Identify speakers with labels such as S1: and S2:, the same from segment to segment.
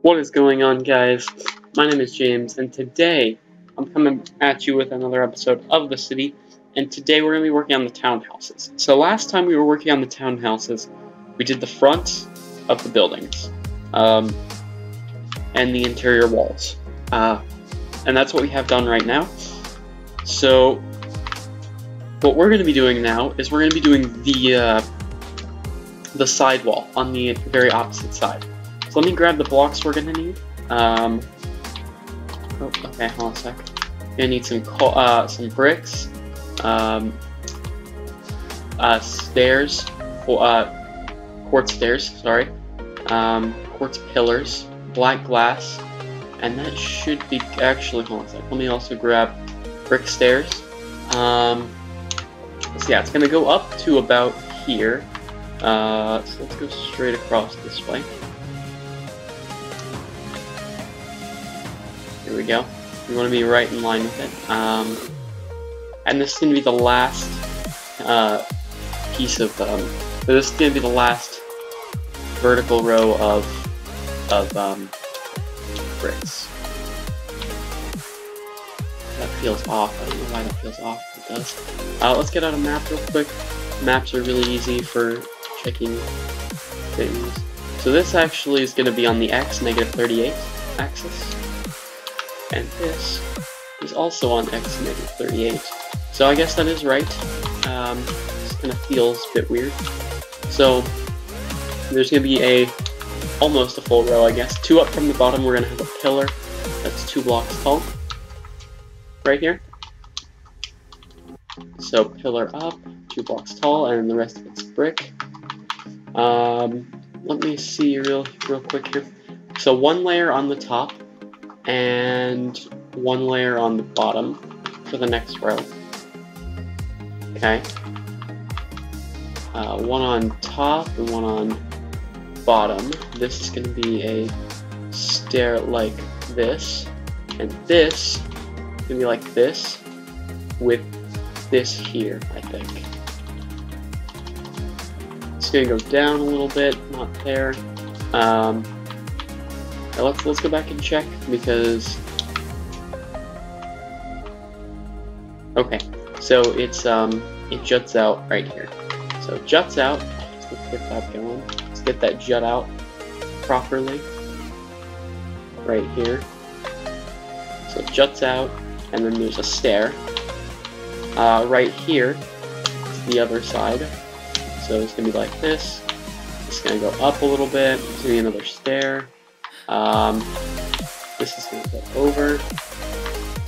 S1: What is going on, guys? My name is James, and today I'm coming at you with another episode of The City, and today we're going to be working on the townhouses. So last time we were working on the townhouses, we did the front of the buildings, and the interior walls, and that's what we have done right now. So what we're going to be doing now is we're going to be doing the side wall on the very opposite side. So let me grab the blocks we're gonna need. Oh, okay, hold on a sec. You're gonna need some bricks, stairs, quartz stairs, sorry, quartz pillars, black glass, and that should be, actually, hold on a sec. Let me also grab brick stairs. So yeah, it's gonna go up to about here. So let's go straight across this way. Here we go. We want to be right in line with it. And this is going to be the last piece of, this is going to be the last vertical row of bricks. That feels off. I don't know why that feels off. It does. Let's get out a map real quick. Maps are really easy for checking things. So this actually is going to be on the x, -38 axis. And this is also on x, -38. So I guess that is right. This kind of feels a bit weird. So there's going to be almost a full row, I guess. 2 up from the bottom, we're going to have a pillar that's 2 blocks tall. Right here. So pillar up, 2 blocks tall, and the rest of it's brick. Let me see real quick here. So 1 layer on the top, and 1 layer on the bottom for the next row. Okay. 1 on top and 1 on bottom. This is going to be a stair like this, and this is going to be like this, with this here, I think. It's going to go down a little bit, not there. Let's go back and check, because okay, so it's it juts out right here. So it juts out. Let's get that going. Let's get that jut out properly right here. So it juts out, and then there's a stair right here. It's the other side. So it's gonna be like this. It's gonna go up a little bit. There's gonna be another stair. This is going to go over,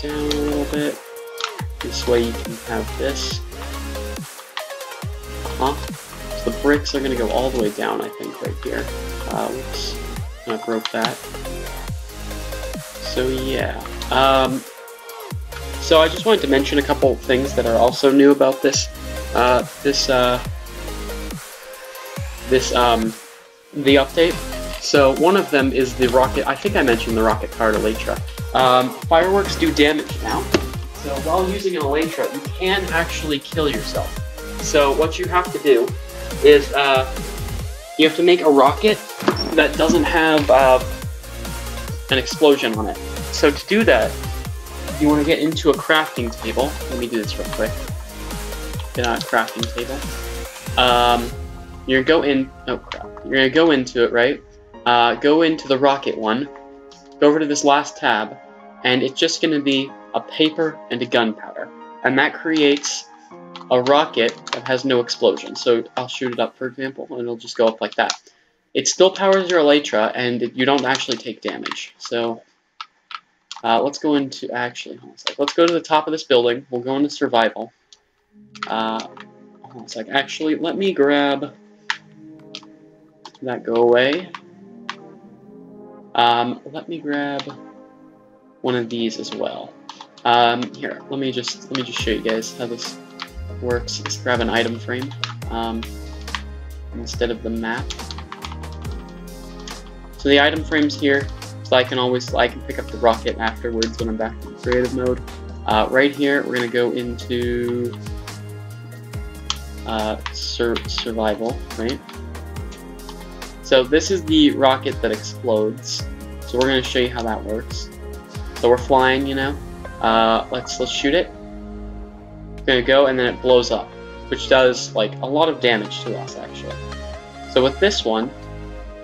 S1: down a little bit. This way you can have this. So the bricks are going to go all the way down, I think, right here. Whoops, I broke that. So yeah. So I just wanted to mention a couple things that are also new about the update. So one of them is the rocket. I think I mentioned the rocket powered elytra. Fireworks do damage now. So while using an elytra, you can actually kill yourself. So what you have to do is you have to make a rocket that doesn't have an explosion on it. So to do that, you want to get into a crafting table. Let me do this real quick. Get on a crafting table. You're gonna go in. Oh crap! You're gonna go into it, right? Go into the rocket one, go over to this last tab, and it's just going to be a paper and a gunpowder. And that creates a rocket that has no explosion. So I'll shoot it up, for example, and it'll just go up like that. It still powers your elytra, and you don't actually take damage. So let's go into, actually, hold on a sec. Let's go to the top of this building. We'll go into survival. Hold on a sec. Actually, let me grab that. Go away. Let me grab one of these as well. Here, let me just show you guys how this works. Just grab an item frame instead of the map. So the item frame's here, so I can pick up the rocket afterwards when I'm back in creative mode. Right here, we're gonna go into survival, right? So this is the rocket that explodes. So we're going to show you how that works. So we're flying, you know. Let's shoot it. We're going to go, and then it blows up, which does like a lot of damage to us actually. So with this one,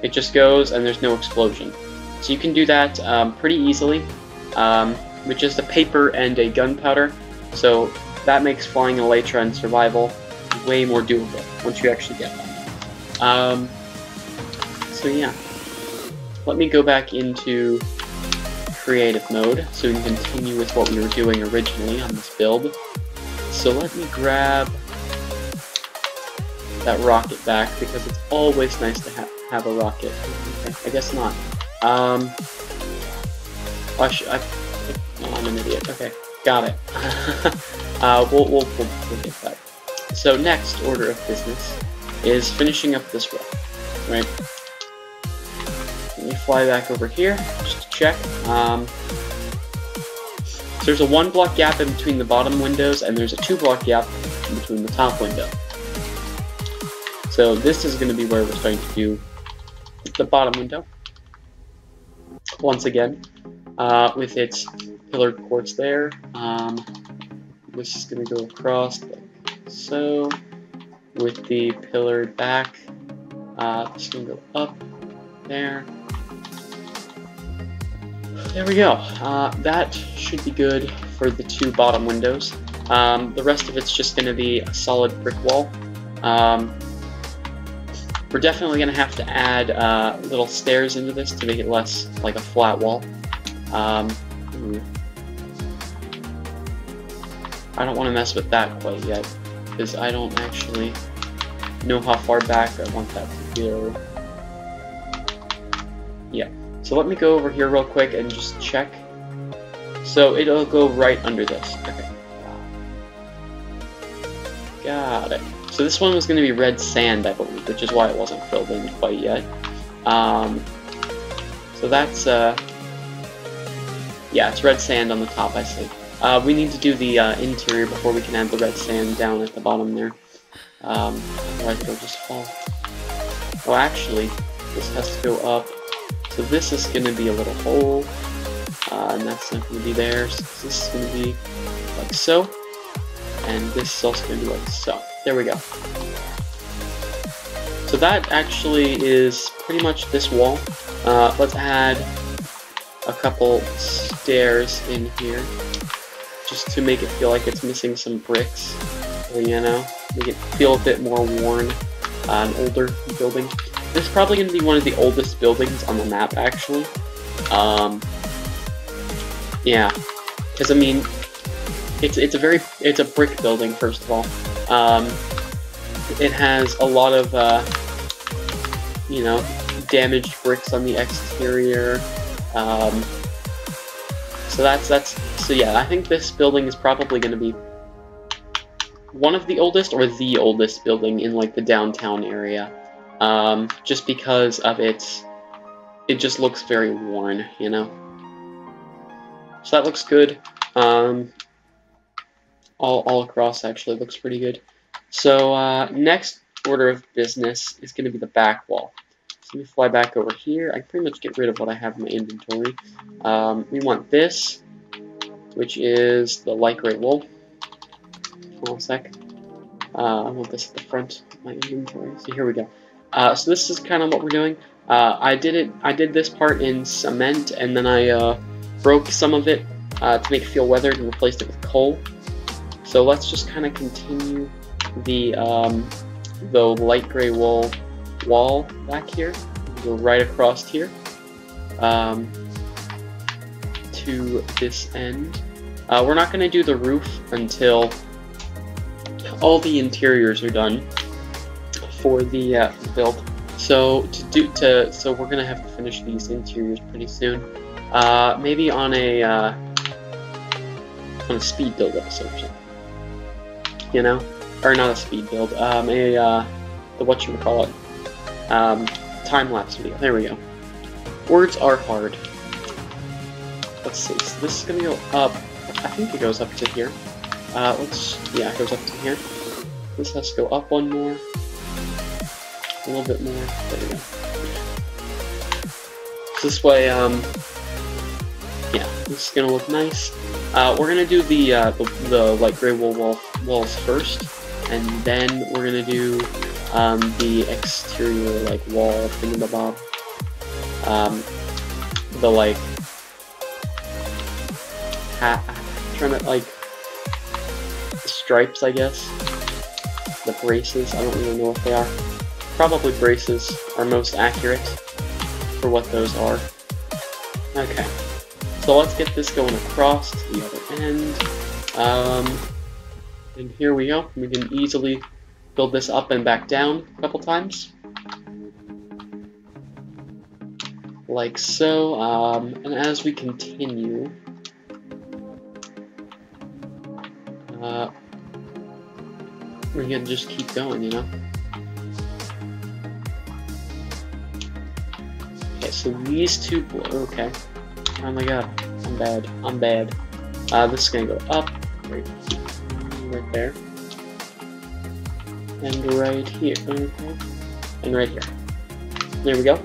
S1: it just goes and there's no explosion. So you can do that pretty easily with just a paper and a gunpowder. So that makes flying elytra and survival way more doable once you actually get one. So yeah, let me go back into creative mode so we can continue with what we were doing originally on this build. So let me grab that rocket back because it's always nice to have a rocket. Okay, I guess not. Oh, I'm an idiot. Okay, got it. We'll get that. So next order of business is finishing up this row, right? Let me fly back over here just to check. So there's a 1 block gap in between the bottom windows, and there's a 2 block gap in between the top window. So this is going to be where we're starting to do the bottom window. Once again, with its pillared quartz there. This is going to go across like so, with the pillared back. This is going to go up there. There we go. That should be good for the 2 bottom windows. The rest of it's just going to be a solid brick wall. We're definitely going to have to add little stairs into this to make it less like a flat wall. I don't want to mess with that quite yet, because I don't actually know how far back I want that to go. Yeah, so let me go over here real quick and just check. So it'll go right under this. Okay. Got it. So this one was going to be red sand, I believe, which is why it wasn't filled in quite yet. So that's, yeah, it's red sand on the top, I see. We need to do the interior before we can add the red sand down at the bottom there. Otherwise it'll just fall. Oh, actually, this has to go up. So this is going to be a little hole, and that's not going to be there. So this is going to be like so, and this is also going to be like so. There we go. So that actually is pretty much this wall. Let's add a couple stairs in here, just to make it feel like it's missing some bricks, or, you know, make it feel a bit more worn, an older building. This is probably going to be one of the oldest buildings on the map, actually. Yeah, because I mean, it's a brick building, first of all. It has a lot of you know, damaged bricks on the exterior. So yeah, I think this building is probably going to be one of the oldest, or the oldest building in like the downtown area. Just because of it just looks very worn, you know. So that looks good. All across actually looks pretty good. So next order of business is going to be the back wall. So let me fly back over here. I can pretty much get rid of what I have in my inventory. We want this, which is the light gray wool. Hold on a sec. I want this at the front of my inventory. So here we go. So this is kind of what we're doing. I did this part in cement, and then I broke some of it to make it feel weathered and replaced it with coal. So let's just kind of continue the light gray wool wall back here. Go right across here to this end. We're not going to do the roof until all the interiors are done for the build. So so we're gonna have to finish these interiors pretty soon. Maybe on a speed build episode or something. You know, or not a speed build. The whatchamacallit, time lapse video. There we go. Words are hard. Let's see. So this is gonna go up. I think it goes up to here. Yeah, it goes up to here. This has to go up one more. A little bit more. There we go. So this way, yeah, this is gonna look nice. We're gonna do the light gray walls first, and then we're gonna do the exterior like wall thingamabob. The like trying to like stripes, I guess. The braces, I don't really know what they are. Probably braces are most accurate for what those are. Okay, so let's get this going across to the other end. And here we go. We can easily build this up and back down a couple times. Like so, and as we continue, we're gonna just keep going, you know? Okay, so these two, okay. Oh my god, I'm bad. This is gonna go up, right there. And right here, okay. And right here. There we go.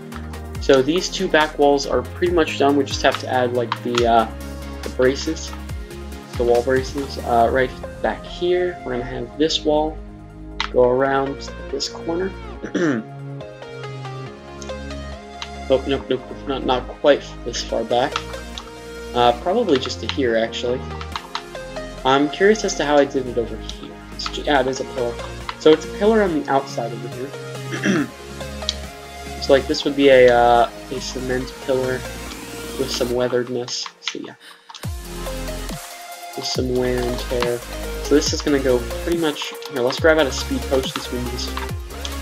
S1: So these two back walls are pretty much done. We just have to add like the braces, the wall braces, right back here. We're gonna have this wall go around this corner. Oh, nope, not quite this far back. Probably just to here, actually. I'm curious as to how I did it over here. Yeah, it is a pillar. So it's a pillar on the outside over here. So like this would be a cement pillar with some weatheredness. So yeah, with some wear and tear. So this is gonna go pretty much here. Let's grab out a speed potion so we can do this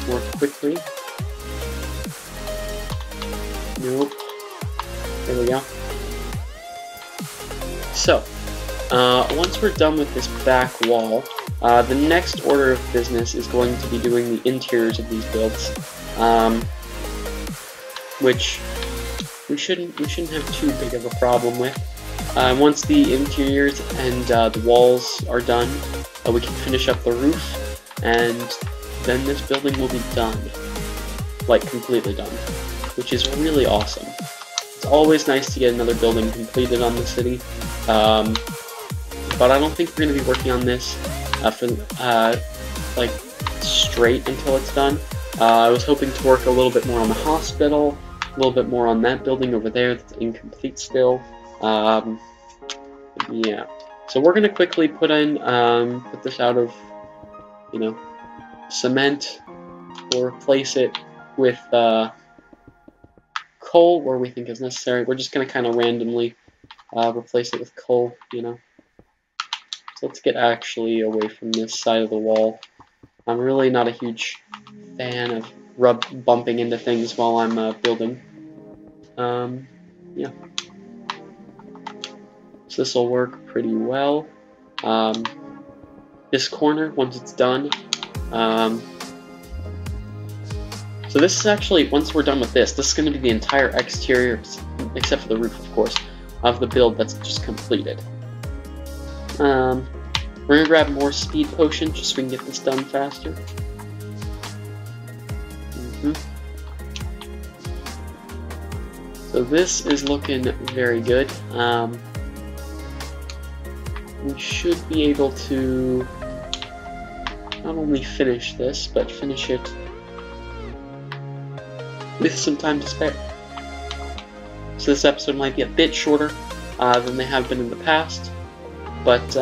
S1: more quickly. Nope. There we go. So once we're done with this back wall, the next order of business is going to be doing the interiors of these builds. Which we shouldn't have too big of a problem with. Once the interiors and the walls are done, we can finish up the roof, and then this building will be done, like completely done, which is really awesome. It's always nice to get another building completed on the city, but I don't think we're going to be working on this for like straight until it's done. I was hoping to work a little bit more on the hospital, a little bit more on that building over there that's incomplete still. Yeah. So we're gonna quickly put this out of, you know, cement. We'll replace it with coal where we think is necessary. We're just gonna kind of randomly replace it with coal, you know. So let's get actually away from this side of the wall. I'm really not a huge fan of bumping into things while I'm building. Yeah. So this will work pretty well. This corner, once it's done, so this is actually, once we're done with this is going to be the entire exterior, except for the roof, of course, of the build that's just completed. We're going to grab more speed potion just so we can get this done faster. So this is looking very good. We should be able to not only finish this, but finish it with some time to spare. So this episode might be a bit shorter than they have been in the past, but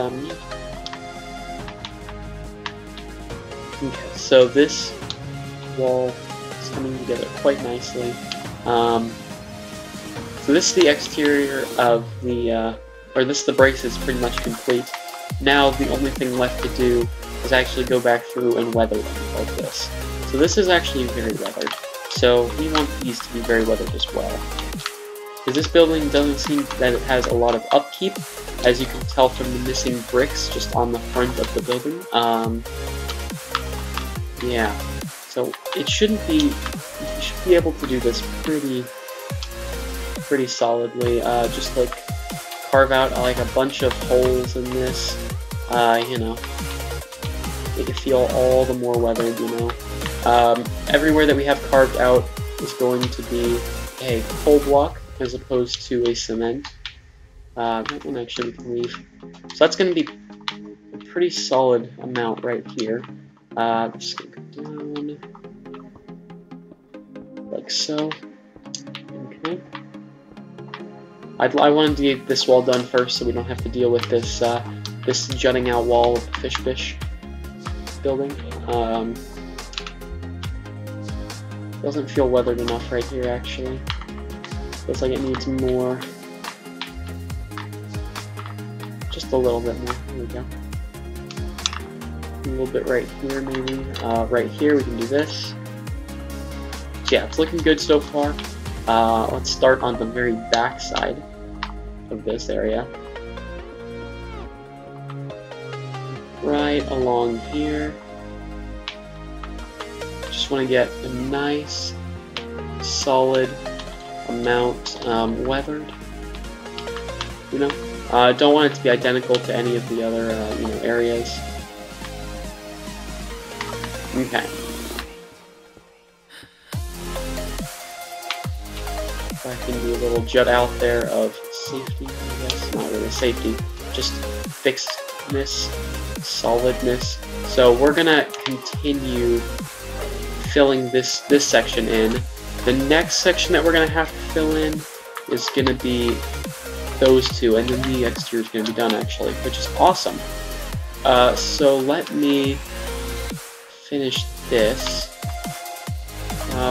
S1: okay, so this wall is coming together quite nicely. So this is the exterior of the, the brace is pretty much complete. Now the only thing left to do is actually go back through and weather them like this. So this is actually very weathered. So we want these to be very weathered as well. Because this building doesn't seem that it has a lot of upkeep, as you can tell from the missing bricks just on the front of the building. Yeah, so it shouldn't be, you should be able to do this pretty solidly. Just like carve out like a bunch of holes in this, you know, make it feel all the more weathered, you know. Everywhere that we have carved out is going to be a coal block as opposed to a cement. That one actually we can leave. So that's going to be a pretty solid amount right here. Just going to go down like so. Okay. I wanted to get this wall done first, so we don't have to deal with this this jutting out wall of the fish building. Doesn't feel weathered enough right here, actually. Looks like it needs more. Just a little bit more. There we go. A little bit right here, maybe. Right here, we can do this. Yeah, it's looking good so far. Let's start on the very back side of this area. Right along here. Just want to get a nice, solid amount weathered. You know, don't want it to be identical to any of the other you know, areas. Okay. I can do a little jut out there of safety, I guess. Not really safety, just fixedness, solidness. So we're gonna continue filling this section in. The next section that we're gonna have to fill in is gonna be those two, and then the exterior is gonna be done actually, which is awesome. So let me finish this.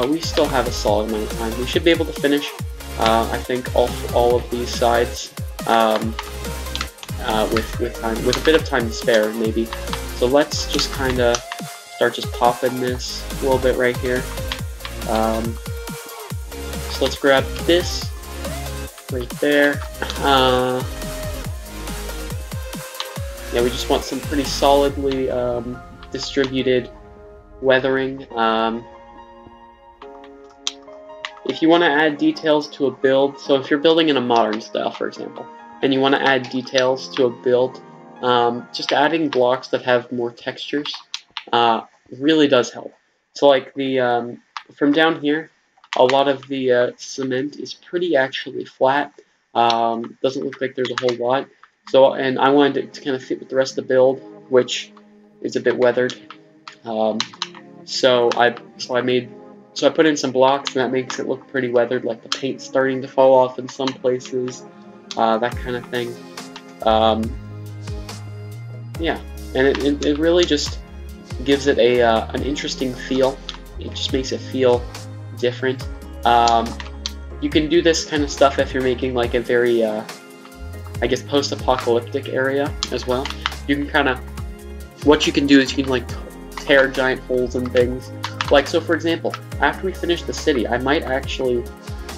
S1: We still have a solid amount of time. We should be able to finish, I think, all of these sides with a bit of time to spare, maybe. So let's just kind of start just popping this a little bit right here. So let's grab this right there. Yeah, we just want some pretty solidly distributed weathering. If you want to add details to a build, so if you're building in a modern style, for example, and you want to add details to a build, just adding blocks that have more textures really does help. So like the from down here, a lot of the cement is pretty actually flat. Doesn't look like there's a whole lot. So, and I wanted it to kind of fit with the rest of the build, which is a bit weathered. So I put in some blocks, and that makes it look pretty weathered, like the paint's starting to fall off in some places, that kind of thing. Yeah, and it really just gives it an interesting feel. It just makes it feel different. You can do this kind of stuff if you're making like a very, I guess, post-apocalyptic area as well. You can kind of, what you can do is you can like tear giant holes in things. Like, so for example, after we finish the city, I might actually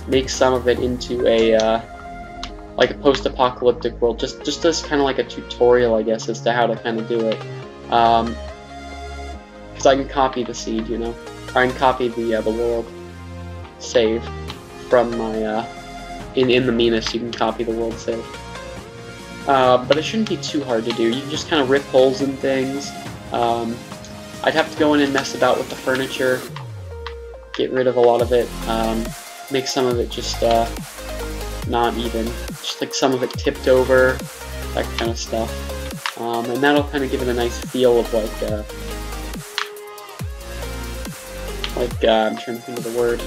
S1: make some of it into a, like a post-apocalyptic world, just as kind of like a tutorial, I guess, as to how to kind of do it. Because I can copy the seed, you know, or I can copy the world save from my, in the Minas, you can copy the world save. But it shouldn't be too hard to do. You can just kind of rip holes in things. I'd have to go in and mess about with the furniture, get rid of a lot of it, make some of it just not even, just like some of it tipped over, that kind of stuff. And that'll kind of give it a nice feel of like I'm trying to think of the word.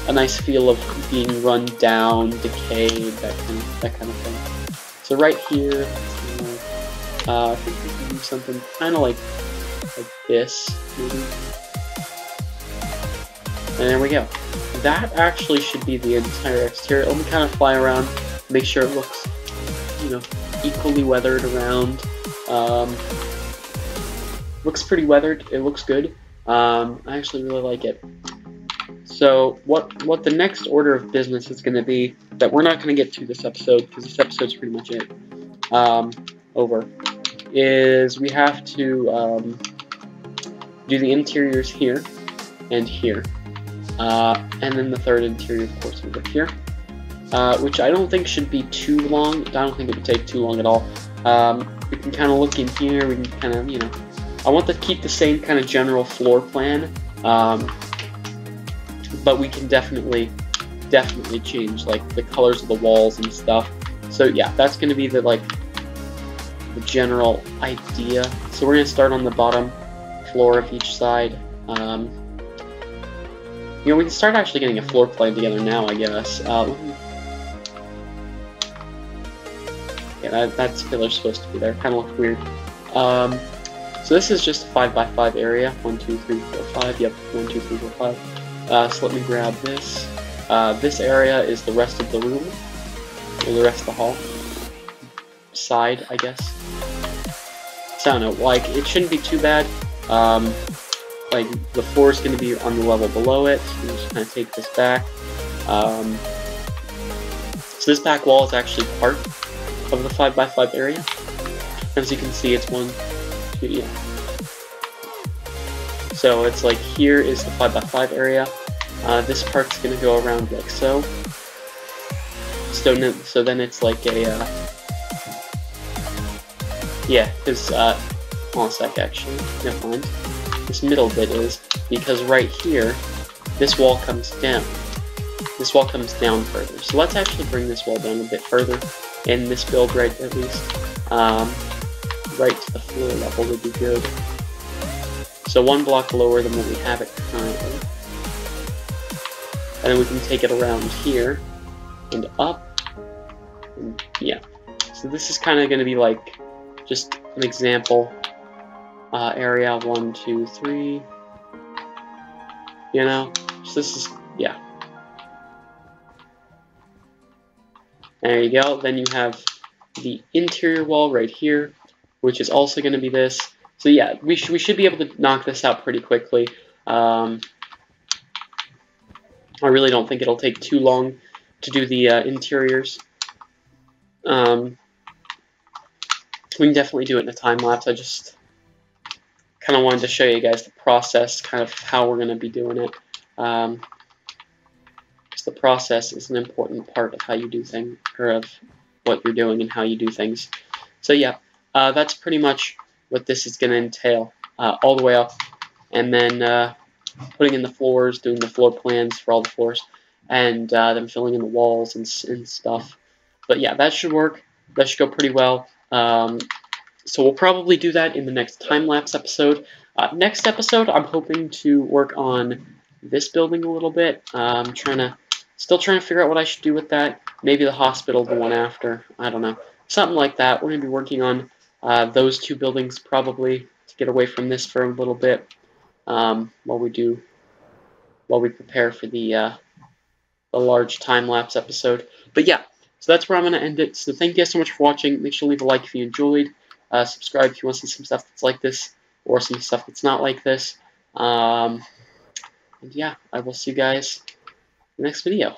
S1: A nice feel of being run down, decayed, that kind of thing. So right here, I think we can do something kind of like this, maybe. And there we go. That actually should be the entire exterior. Let me kind of fly around, make sure it looks, you know, equally weathered around. Looks pretty weathered. It looks good. I actually really like it. So what the next order of business is going to be, that we're not going to get to this episode, because this episode's pretty much it, over, is we have to do the interiors here and here. And then the third interior, of course, over here. Which I don't think should be too long. I don't think it would take too long at all. We can kind of look in here, we can kind of, you know, I want to keep the same kind of general floor plan. but we can definitely change like the colors of the walls and stuff. So yeah, that's going to be the general idea. So we're going to start on the bottom floor of each side. You know, we can start actually getting a floor plan together now, I guess. Yeah, that pillar's supposed to be there. Kind of looks weird. So this is just a 5x5 area. 1, 2, 3, 4, 5. Yep, 1, 2, 3, 4, 5. So let me grab this. This area is the rest of the room, or the rest of the hall. Side, I guess. So I don't know, like, it shouldn't be too bad. Like, the floor is going to be on the level below it. So just kind of take this back. So this back wall is actually part of the 5x5 area. As you can see, it's 1, 2, yeah. So it's like, here is the 5x5 area. This part's going to go around like so. So then it's like a, yeah, because, hold on a sec, actually, never mind. This middle bit is, because right here, this wall comes down. This wall comes down further. So let's actually bring this wall down a bit further, in this build right at least. Right to the floor level would be good. So 1 block lower than what we have it currently. And then we can take it around here, and up, and yeah. So this is kind of going to be like, just an example area. 1, 2, 3. You know, so this is, yeah. There you go. Then you have the interior wall right here, which is also going to be this. So yeah, we should be able to knock this out pretty quickly. I really don't think it'll take too long to do the interiors. We can definitely do it in a time lapse. I just kind of wanted to show you guys the process, kind of how we're going to be doing it. Because the process is an important part of how you do things, or of what you're doing and how you do things. So yeah, that's pretty much what this is going to entail, all the way up, and then putting in the floors, doing the floor plans for all the floors, and then filling in the walls and stuff. But yeah, that should work. That should go pretty well. So we'll probably do that in the next time-lapse episode. Next episode, I'm hoping to work on this building a little bit. I'm still trying to figure out what I should do with that. Maybe the hospital, the one after. I don't know. Something like that. We're going to be working on those 2 buildings probably to get away from this for a little bit while we prepare for the large time-lapse episode. But yeah, so that's where I'm going to end it. So thank you guys so much for watching. Make sure to leave a like if you enjoyed. Subscribe if you want to see some stuff that's like this, or some stuff that's not like this. And yeah, I will see you guys in the next video.